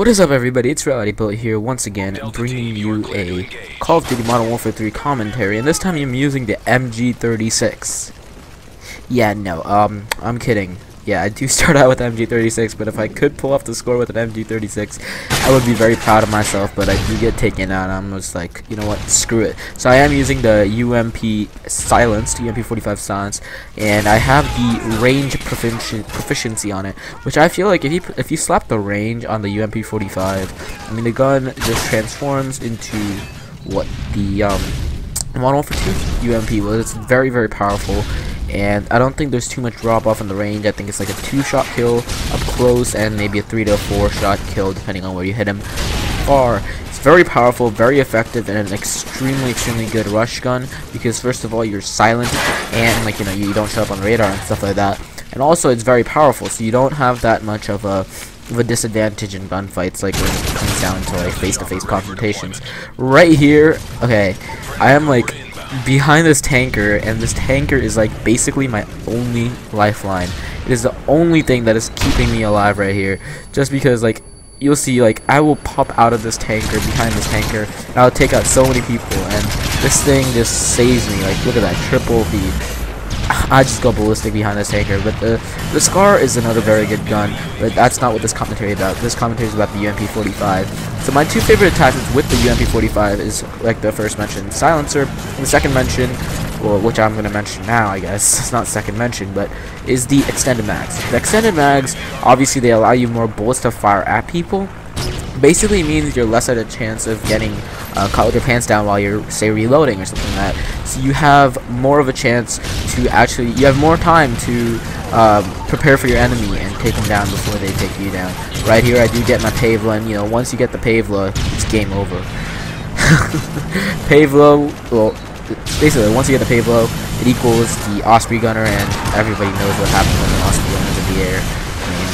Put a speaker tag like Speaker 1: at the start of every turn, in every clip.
Speaker 1: What is up, everybody? It's Reality Bullet here once again, bringing you a Call of Duty Modern Warfare 3 commentary, and this time I'm using the MG36. Yeah, no, I'm kidding. Yeah, I do start out with MG36, but if I could pull off the score with an MG36, I would be very proud of myself, but I do get taken out, and I'm just like, you know what, screw it. So I am using the UMP-45 silence, and I have the range proficiency on it, which I feel like if you slap the range on the UMP-45, I mean, the gun just transforms into what the Modern Warfare 2 UMP was. It's very, very powerful. And I don't think there's too much drop off in the range. I think it's like a 2-shot kill up close and maybe a 3 to 4-shot kill depending on where you hit him far. It's very powerful, very effective, and an extremely good rush gun because first of all you're silent and like you don't show up on radar and stuff like that. And also it's very powerful, so you don't have that much of a disadvantage in gunfights, like when it comes down to like face-to-face confrontations. Right here, okay, I am like behind this tanker, and this tanker is like basically my only lifeline. It is the only thing that is keeping me alive right here, just because like you'll see, like I will pop out of this tanker, behind this tanker, and I'll take out so many people, and this thing just saves me. Like look at that triple feed. I just go ballistic behind this tanker. But the Scar is another very good gun, but that's not what this commentary is about. This commentary is about the UMP-45. So my two favorite attachments with the UMP-45 is, like the first mentioned, silencer. The second mention, well, which I'm going to mention now, I guess, it's not second mention, but is the extended mags. The extended mags, obviously they allow you more bullets to fire at people. Basically means you're less at a chance of getting caught with your pants down while you're, say, reloading or something like that. So you have more of a chance to you have more time to prepare for your enemy and take them down before they take you down. Right here I do get my Pavla, and once you get the Pavla, it's game over. Pavla, well, basically once you get the Pavla, it equals the Osprey gunner, and everybody knows what happens when the Osprey gunner is in the air. I mean,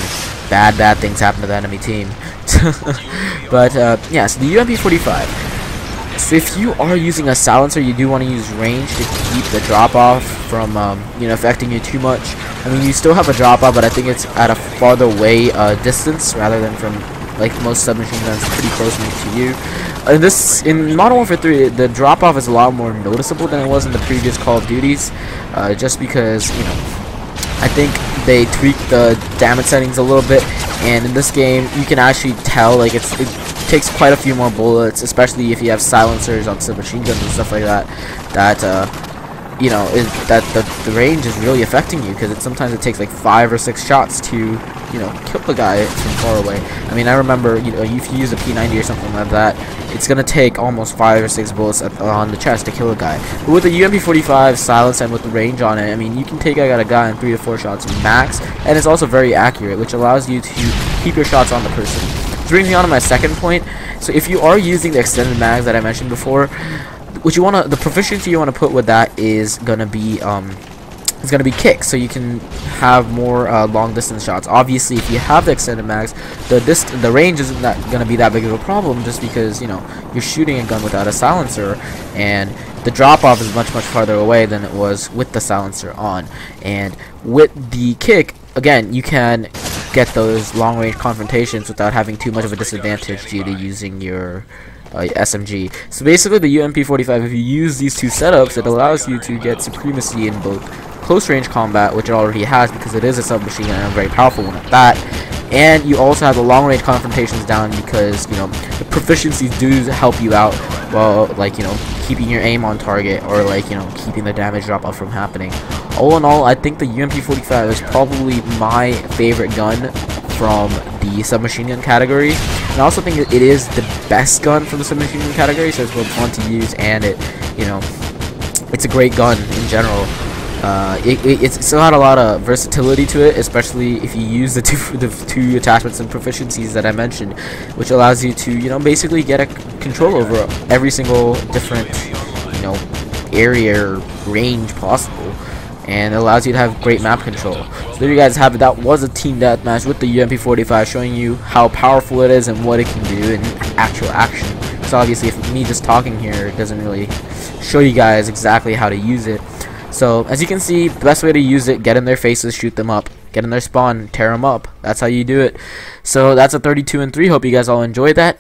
Speaker 1: bad things happen to the enemy team. But yeah, so the UMP-45. So if you are using a silencer, you do want to use range to keep the drop off from affecting you too much. I mean, you still have a drop off, but I think it's at a farther away distance rather than from like most submachine guns pretty close to you. In Modern Warfare 3, the drop off is a lot more noticeable than it was in the previous Call of Duties, just because I think they tweaked the damage settings a little bit, and in this game you can actually tell like it takes quite a few more bullets, especially if you have silencers on submachine guns and stuff like that. The range is really affecting you because sometimes it takes like 5 or 6 shots to kill the guy from far away. I mean, I remember if you use a P90 or something like that, it's gonna take almost 5 or 6 bullets on the chest to kill a guy. But with the UMP-45 silence and with the range on it, I mean, you can take out a guy in 3 to 4 shots max, and it's also very accurate, which allows you to keep your shots on the person. This brings me on to my second point. So if you are using the extended mags that I mentioned before, the proficiency you want to put with that is gonna be kick, so you can have more long distance shots. Obviously, if you have the extended mags, the range isn't gonna be that big of a problem, just because you're shooting a gun without a silencer, and the drop off is much farther away than it was with the silencer on. And with the kick, again, you can get those long range confrontations without having too much of a disadvantage due to using your SMG. So basically the UMP-45, if you use these two setups, it allows you to get supremacy in both close range combat, which it already has because it is a submachine gun and a very powerful one at that, and you also have the long range confrontations down because the proficiencies do help you out while keeping your aim on target, or keeping the damage drop off from happening. All in all, I think the UMP-45 is probably my favorite gun from the submachine gun category, and I also think it is the best gun from the submachine gun category, so it's both fun to use and it's a great gun in general. It's still had a lot of versatility to it, especially if you use the two attachments and proficiencies that I mentioned, which allows you to basically get a control over every single different area or range possible, and it allows you to have great map control. So there you guys have it. That was a team deathmatch with the UMP-45, showing you how powerful it is and what it can do in actual action. So obviously, if me just talking here doesn't really show you guys exactly how to use it. So as you can see, the best way to use it: get in their faces, shoot them up, get in their spawn, tear them up. That's how you do it. So that's a 32-3. Hope you guys all enjoyed that.